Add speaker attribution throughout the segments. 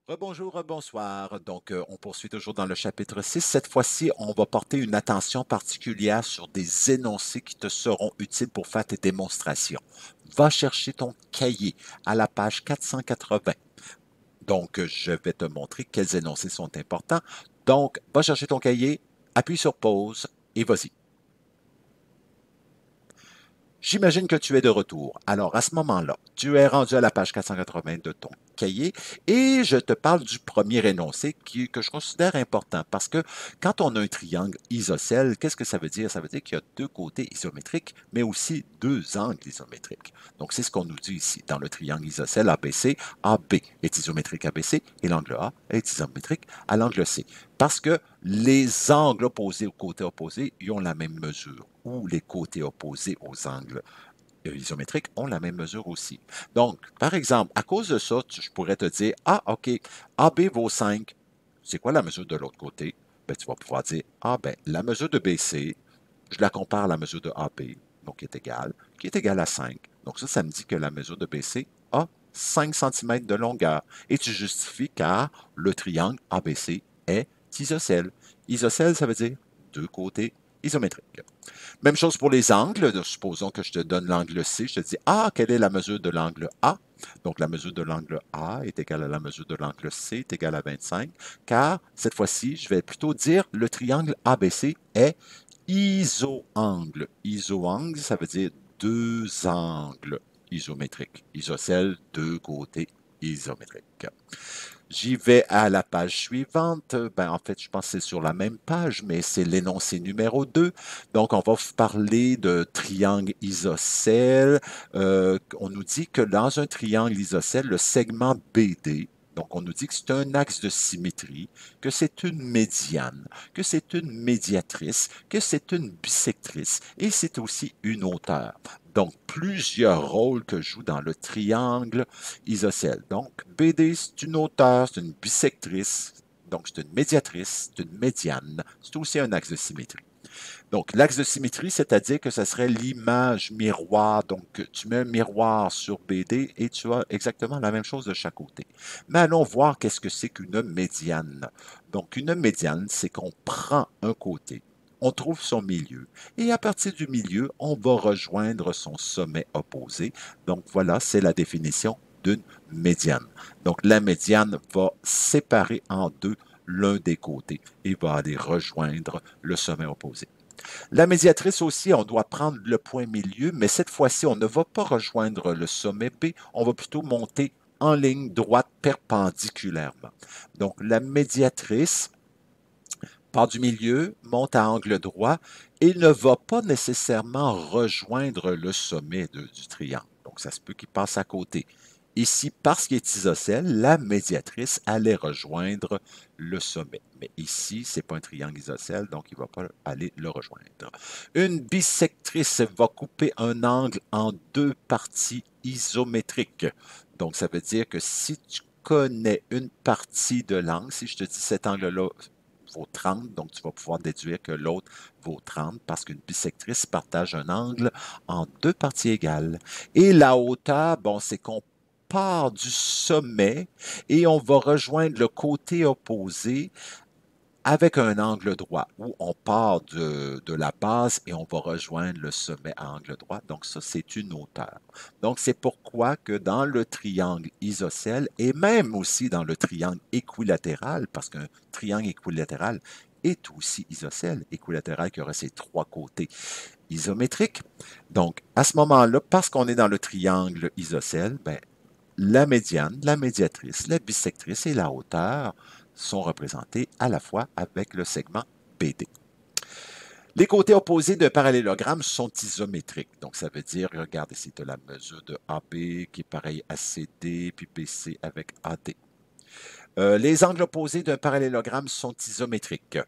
Speaker 1: Rebonjour, rebonsoir. Donc, on poursuit toujours dans le chapitre 6. Cette fois-ci, on va porter une attention particulière sur des énoncés qui te seront utiles pour faire tes démonstrations. Va chercher ton cahier à la page 480. Donc, je vais te montrer quels énoncés sont importants. Donc, va chercher ton cahier, appuie sur pause et vas-y. J'imagine que tu es de retour. Alors, à ce moment-là, tu es rendu à la page 480 de ton cahier et je te parle du premier énoncé que je considère important parce que quand on a un triangle isocèle, qu'est-ce que ça veut dire? Ça veut dire qu'il y a deux côtés isométriques, mais aussi deux angles isométriques. Donc, c'est ce qu'on nous dit ici. Dans le triangle isocèle ABC, AB est isométrique à BC et l'angle A est isométrique à l'angle C. Parce que les angles opposés aux côtés opposés, ils ont la même mesure, ou les côtés opposés aux angles isométriques ont la même mesure aussi. Donc, par exemple, à cause de ça, je pourrais te dire, ah, OK, AB vaut 5. C'est quoi la mesure de l'autre côté? Ben, tu vas pouvoir dire, ah, ben, la mesure de BC, je la compare à la mesure de AB, donc qui est égale à 5. Donc ça me dit que la mesure de BC a 5 cm de longueur. Et tu justifies car le triangle ABC est isocèle. Isocèle, ça veut dire deux côtés isométriques. Même chose pour les angles. Supposons que je te donne l'angle C. Je te dis, ah, quelle est la mesure de l'angle A? Donc, la mesure de l'angle A est égale à la mesure de l'angle C est égale à 25, car cette fois-ci, je vais plutôt dire le triangle ABC est isoangle. Isoangle, ça veut dire deux angles isométriques. Isocèle, deux côtés isométriques. J'y vais à la page suivante. Ben, en fait, je pense que c'est sur la même page, mais c'est l'énoncé numéro 2. Donc, on va vous parler de triangle isocèle. On nous dit que dans un triangle isocèle, le segment BD, donc on nous dit que c'est un axe de symétrie, que c'est une médiane, que c'est une médiatrice, que c'est une bisectrice et c'est aussi une hauteur. Donc, plusieurs rôles que joue dans le triangle isocèle. Donc, BD, c'est une hauteur, c'est une bisectrice, donc c'est une médiatrice, c'est une médiane, c'est aussi un axe de symétrie. Donc, l'axe de symétrie, c'est-à-dire que ce serait l'image miroir. Donc, tu mets un miroir sur BD et tu as exactement la même chose de chaque côté. Mais allons voir qu'est-ce que c'est qu'une médiane. Donc, une médiane, c'est qu'on prend un côté, on trouve son milieu, et à partir du milieu, on va rejoindre son sommet opposé. Donc, voilà, c'est la définition d'une médiane. Donc, la médiane va séparer en deux l'un des côtés et va aller rejoindre le sommet opposé. La médiatrice aussi, on doit prendre le point milieu, mais cette fois-ci, on ne va pas rejoindre le sommet B, on va plutôt monter en ligne droite perpendiculairement. Donc, la médiatrice part du milieu, monte à angle droit et ne va pas nécessairement rejoindre le sommet du triangle. Donc, ça se peut qu'il passe à côté. Ici, parce qu'il est isocèle, la médiatrice allait rejoindre le sommet. Mais ici, ce n'est pas un triangle isocèle, donc il ne va pas aller le rejoindre. Une bisectrice va couper un angle en deux parties isométriques. Donc, ça veut dire que si tu connais une partie de l'angle, si je te dis cet angle-là vaut 30, donc tu vas pouvoir déduire que l'autre vaut 30 parce qu'une bisectrice partage un angle en deux parties égales. Et la hauteur, bon, c'est qu'on part du sommet et on va rejoindre le côté opposé avec un angle droit, où on part de la base et on va rejoindre le sommet à angle droit. Donc ça, c'est une hauteur. Donc c'est pourquoi que dans le triangle isocèle et même aussi dans le triangle équilatéral, parce qu'un triangle équilatéral est aussi isocèle, équilatéral qui aurait ses trois côtés isométriques. Donc à ce moment-là, parce qu'on est dans le triangle isocèle, ben, la médiane, la médiatrice, la bisectrice et la hauteur sont représentés à la fois avec le segment BD. Les côtés opposés d'un parallélogramme sont isométriques. Donc, ça veut dire, regarde ici, tu as la mesure de AB qui est pareil à CD, puis BC avec AD. Les angles opposés d'un parallélogramme sont isométriques.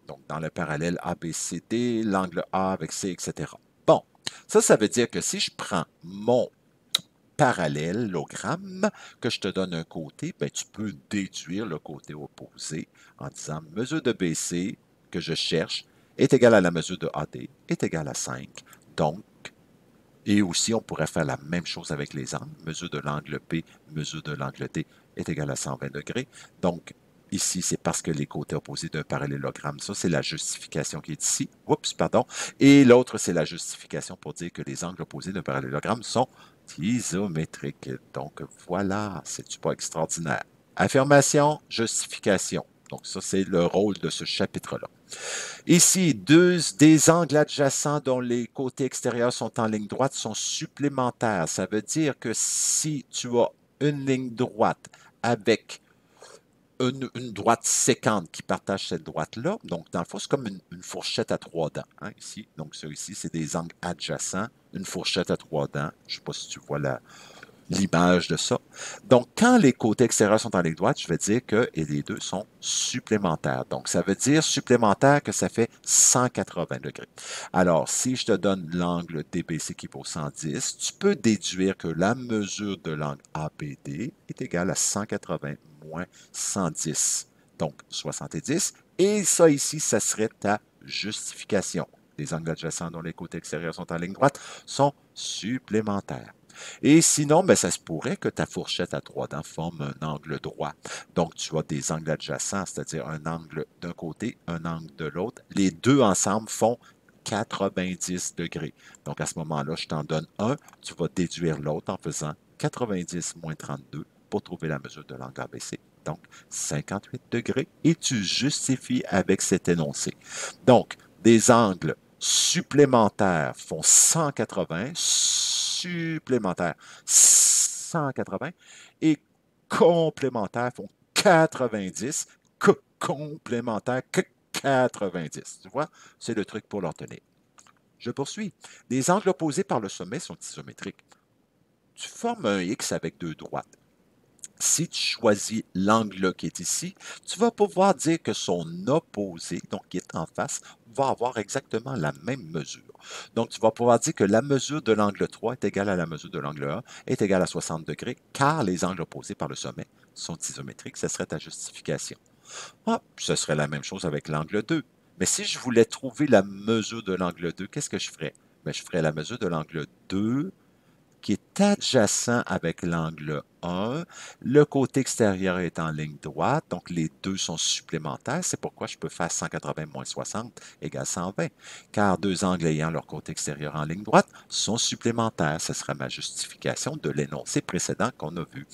Speaker 1: Donc, dans le parallèle ABCD, l'angle A avec C, etc. Bon, ça veut dire que si je prends mon parallélogramme, que je te donne un côté, ben, tu peux déduire le côté opposé en disant mesure de BC que je cherche est égale à la mesure de AD est égale à 5. Donc, Et aussi, on pourrait faire la même chose avec les angles. Mesure de l'angle P, mesure de l'angle D est égale à 120 degrés. Donc, ici, c'est parce que les côtés opposés d'un parallélogramme. Ça, c'est la justification qui est ici. Oups, pardon. Et l'autre, c'est la justification pour dire que les angles opposés d'un parallélogramme sont isométriques. Donc, voilà, c'est-tu pas extraordinaire? Affirmation, justification. Donc, ça, c'est le rôle de ce chapitre-là. Ici, des angles adjacents dont les côtés extérieurs sont en ligne droite sont supplémentaires. Ça veut dire que si tu as une ligne droite avec une droite sécante qui partage cette droite-là, donc dans le fond, c'est comme une fourchette à trois dents, hein, ici. Donc, ça ici, c'est des angles adjacents, une fourchette à trois dents. Je ne sais pas si tu vois l'image de ça. Donc, quand les côtés extérieurs sont en ligne droite, je vais dire que et les deux sont supplémentaires. Donc, ça veut dire supplémentaire que ça fait 180 degrés. Alors, si je te donne l'angle DBC qui vaut 110, tu peux déduire que la mesure de l'angle ABD est égale à 180 moins 110, donc 70. Et ça ici, ça serait ta justification. Les angles adjacents dont les côtés extérieurs sont en ligne droite sont supplémentaires. Et sinon, ben, ça se pourrait que ta fourchette à trois dents forme un angle droit. Donc, tu as des angles adjacents, c'est-à-dire un angle d'un côté, un angle de l'autre. Les deux ensemble font 90 degrés. Donc, à ce moment-là, je t'en donne un, tu vas déduire l'autre en faisant 90 moins 32 pour trouver la mesure de l'angle ABC. Donc, 58 degrés. Et tu justifies avec cet énoncé. Donc, des angles supplémentaires font 180, supplémentaires 180 et complémentaires font 90, complémentaires 90. Tu vois, c'est le truc pour leur tenir. Je poursuis. Les angles opposés par le sommet sont isométriques. Tu formes un X avec deux droites. Si tu choisis l'angle qui est ici, tu vas pouvoir dire que son opposé, donc qui est en face, va avoir exactement la même mesure. Donc, tu vas pouvoir dire que la mesure de l'angle 3 est égale à la mesure de l'angle 1, est égale à 60 degrés, car les angles opposés par le sommet sont isométriques. Ce serait ta justification. Ah, ce serait la même chose avec l'angle 2. Mais si je voulais trouver la mesure de l'angle 2, qu'est-ce que je ferais? Bien, je ferais la mesure de l'angle 2 qui est adjacent avec l'angle 1. Le côté extérieur est en ligne droite, donc les deux sont supplémentaires. C'est pourquoi je peux faire 180 moins 60 égale 120, car deux angles ayant leur côté extérieur en ligne droite sont supplémentaires. Ce sera ma justification de l'énoncé précédent qu'on a vu.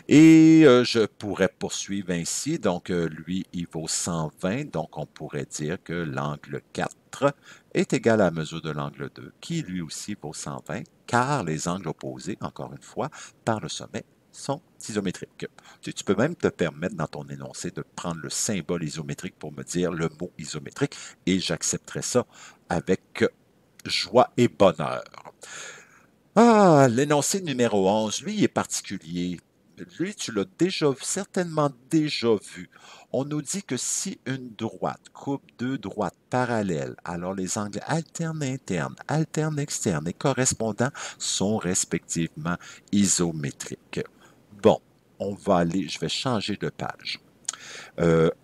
Speaker 1: Et je pourrais poursuivre ainsi. Donc, lui, il vaut 120. Donc, on pourrait dire que l'angle 4 est égal à la mesure de l'angle 2, qui lui aussi vaut 120, car les angles opposés, encore une fois, par le sommet, sont isométriques. Tu peux même te permettre dans ton énoncé de prendre le symbole isométrique pour me dire le mot isométrique, et j'accepterai ça avec joie et bonheur. Ah, l'énoncé numéro 11, lui, il est particulier. Lui, tu l'as déjà certainement déjà vu. On nous dit que si une droite coupe deux droites parallèles, alors les angles alternes internes, alternes externes et correspondants sont respectivement isométriques. Bon, on va aller, je vais changer de page.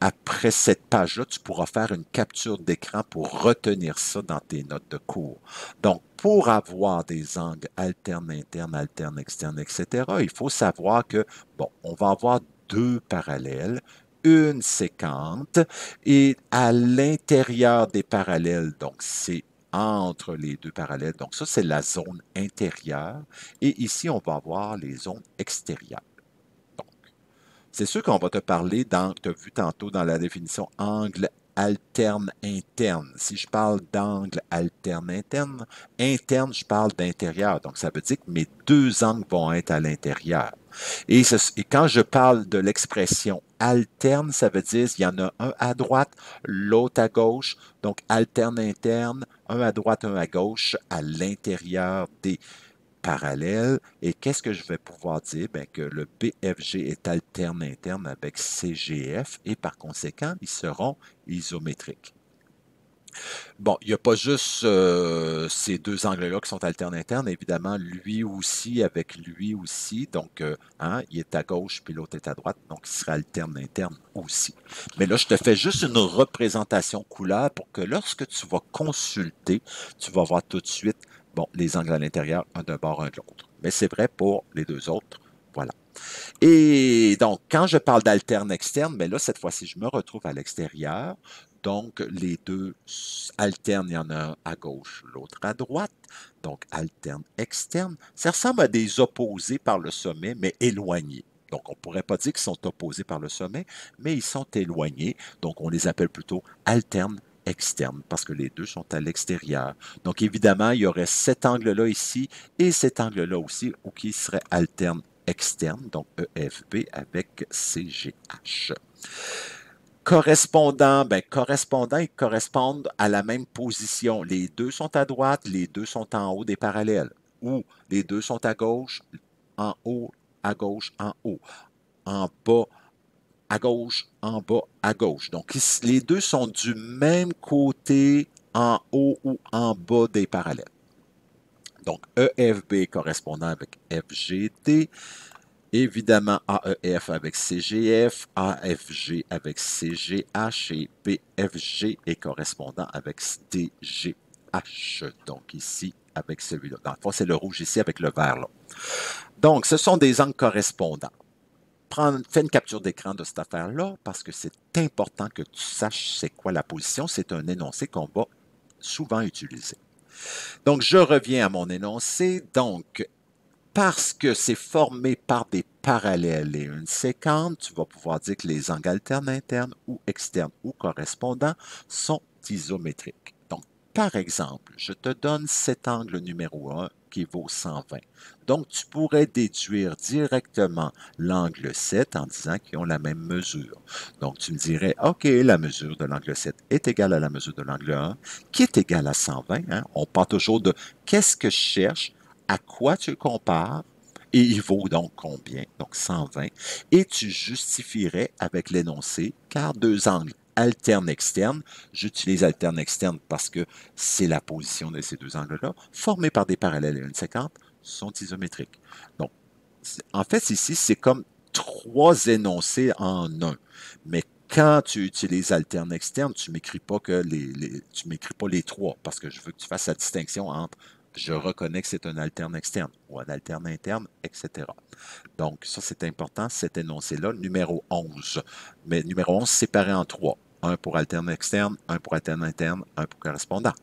Speaker 1: Après cette page-là, tu pourras faire une capture d'écran pour retenir ça dans tes notes de cours. Donc, pour avoir des angles alternes internes, alternes externes, etc., il faut savoir que, bon, on va avoir deux parallèles, une séquente, et à l'intérieur des parallèles, donc c'est entre les deux parallèles, donc ça, c'est la zone intérieure, et ici, on va avoir les zones extérieures. C'est sûr qu'on va te parler tu as vu tantôt dans la définition angle alterne interne. Si je parle d'angle alterne interne, interne, je parle d'intérieur. Donc, ça veut dire que mes deux angles vont être à l'intérieur. Et quand je parle de l'expression alterne, ça veut dire qu'il y en a un à droite, l'autre à gauche. Donc, alterne interne, un à droite, un à gauche, à l'intérieur des parallèle. Et qu'est-ce que je vais pouvoir dire? Bien, que le BFG est alterne interne avec CGF et par conséquent, ils seront isométriques. Bon, il n'y a pas juste ces deux angles-là qui sont alternes internes, évidemment, lui aussi avec lui aussi, donc hein, il est à gauche puis l'autre est à droite, donc il sera alterne interne aussi. Mais là, je te fais juste une représentation couleur pour que lorsque tu vas consulter, tu vas voir tout de suite bon, les angles à l'intérieur, un d'un bord, un de l'autre. Mais c'est vrai pour les deux autres. Voilà. Et donc, quand je parle d'alterne externe, mais là, cette fois-ci, je me retrouve à l'extérieur. Donc, les deux alternes, il y en a un à gauche, l'autre à droite. Donc, alterne externe. Ça ressemble à des opposés par le sommet, mais éloignés. Donc, on ne pourrait pas dire qu'ils sont opposés par le sommet, mais ils sont éloignés. Donc, on les appelle plutôt alternes externes parce que les deux sont à l'extérieur. Donc, évidemment, il y aurait cet angle-là ici et cet angle-là aussi, ou qui serait alterne externe, donc EFB avec CGH. Correspondant, ben correspondant, ils correspondent à la même position. Les deux sont à droite, les deux sont en haut des parallèles. Ou les deux sont à gauche, en haut, à gauche, en haut. En bas, à gauche, en bas, à gauche. Donc, les deux sont du même côté en haut ou en bas des parallèles. Donc, EFB correspondant avec FGD, évidemment AEF avec CGF, AFG avec CGH et BFG est correspondant avec DGH. Donc, ici, avec celui-là. Dans le fond, c'est le rouge ici avec le vert là. Donc, ce sont des angles correspondants. Fais une capture d'écran de cette affaire-là parce que c'est important que tu saches c'est quoi la position. C'est un énoncé qu'on va souvent utiliser. Donc, je reviens à mon énoncé. Donc, parce que c'est formé par des parallèles et une séquente, tu vas pouvoir dire que les angles alternes internes ou externes ou correspondants sont isométriques. Donc, par exemple, je te donne cet angle numéro 1 qui vaut 120. Donc, tu pourrais déduire directement l'angle 7 en disant qu'ils ont la même mesure. Donc, tu me dirais, OK, la mesure de l'angle 7 est égale à la mesure de l'angle 1, qui est égale à 120. Hein? On part toujours de qu'est-ce que je cherche, à quoi tu compares, et il vaut donc combien? Donc 120. Et tu justifierais avec l'énoncé, car deux angles alternes externes, j'utilise alterne externe parce que c'est la position de ces deux angles-là, formés par des parallèles et une séquente, sont isométriques. Donc, en fait, ici, c'est comme trois énoncés en un. Mais quand tu utilises alterne externe, tu ne m'écris pas tu m'écris pas les trois parce que je veux que tu fasses la distinction entre je reconnais que c'est un alterne externe ou un alterne interne, etc. Donc, ça, c'est important, cet énoncé-là, numéro 11. Mais numéro 11 séparé en trois. Un pour alterne externe, un pour alterne interne, un pour correspondant.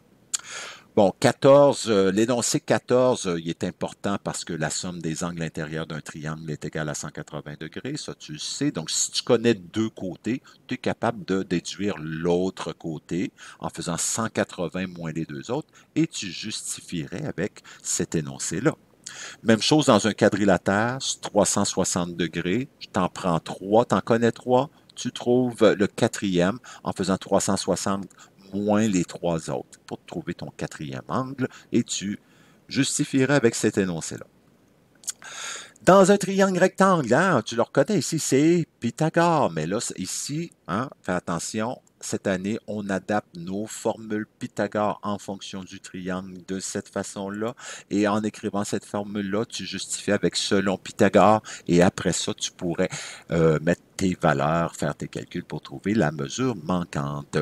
Speaker 1: Bon, 14, l'énoncé 14, il est important parce que la somme des angles intérieurs d'un triangle est égale à 180 degrés, ça tu le sais. Donc, si tu connais deux côtés, tu es capable de déduire l'autre côté en faisant 180 moins les deux autres et tu justifierais avec cet énoncé-là. Même chose dans un quadrilatère, 360 degrés, je t'en prends trois, t'en connais trois, tu trouves le quatrième en faisant 360 moins les trois autres pour trouver ton quatrième angle et tu justifierais avec cet énoncé-là. Dans un triangle rectangle, hein, tu le reconnais ici, c'est Pythagore. Mais là, ici, hein, fais attention, cette année, on adapte nos formules Pythagore en fonction du triangle de cette façon-là. Et en écrivant cette formule-là, tu justifies avec selon Pythagore. Et après ça, tu pourrais mettre tes valeurs, faire tes calculs pour trouver la mesure manquante.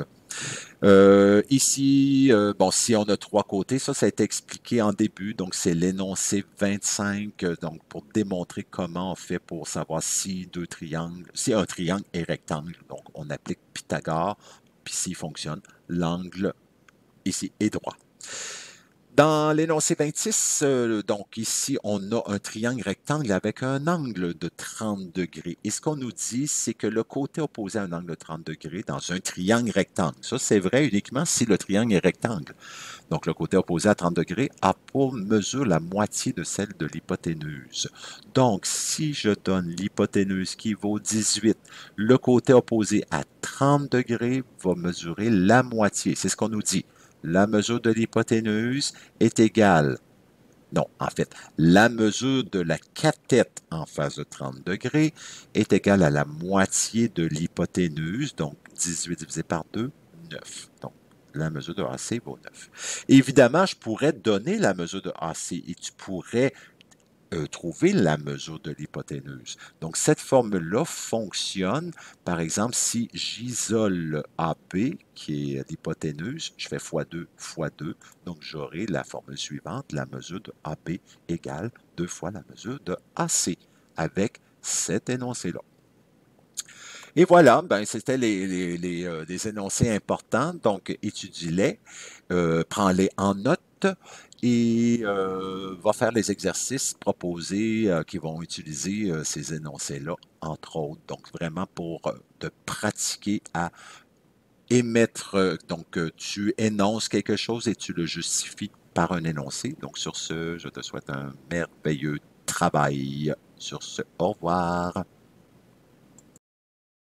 Speaker 1: Ici, bon, si on a trois côtés, ça a été expliqué en début, donc c'est l'énoncé 25, donc pour démontrer comment on fait pour savoir si deux triangles, si un triangle est rectangle, donc on applique Pythagore, puis s'il fonctionne, l'angle ici est droit. Dans l'énoncé 26, donc ici, on a un triangle rectangle avec un angle de 30 degrés. Et ce qu'on nous dit, c'est que le côté opposé à un angle de 30 degrés dans un triangle rectangle, ça c'est vrai uniquement si le triangle est rectangle. Donc le côté opposé à 30 degrés a pour mesure la moitié de celle de l'hypoténuse. Donc si je donne l'hypoténuse qui vaut 18, le côté opposé à 30 degrés va mesurer la moitié. C'est ce qu'on nous dit. La mesure de l'hypoténuse est égale, non, en fait, la mesure de la cathète en face de 30 degrés est égale à la moitié de l'hypoténuse, donc 18 divisé par 2, 9. Donc, la mesure de AC vaut 9. Évidemment, je pourrais donner la mesure de AC et tu pourrais trouver la mesure de l'hypoténuse. Donc, cette formule-là fonctionne, par exemple, si j'isole AB, qui est l'hypoténuse, je fais fois 2 fois 2, donc j'aurai la formule suivante, la mesure de AB égale 2 fois la mesure de AC, avec cet énoncé-là. Et voilà, ben, c'était les énoncés importants, donc étudie-les, prends-les en note et va faire les exercices proposés qui vont utiliser ces énoncés-là, entre autres. Donc, vraiment pour te pratiquer à émettre, donc tu énonces quelque chose et tu le justifies par un énoncé. Donc, sur ce, je te souhaite un merveilleux travail. Sur ce, au revoir.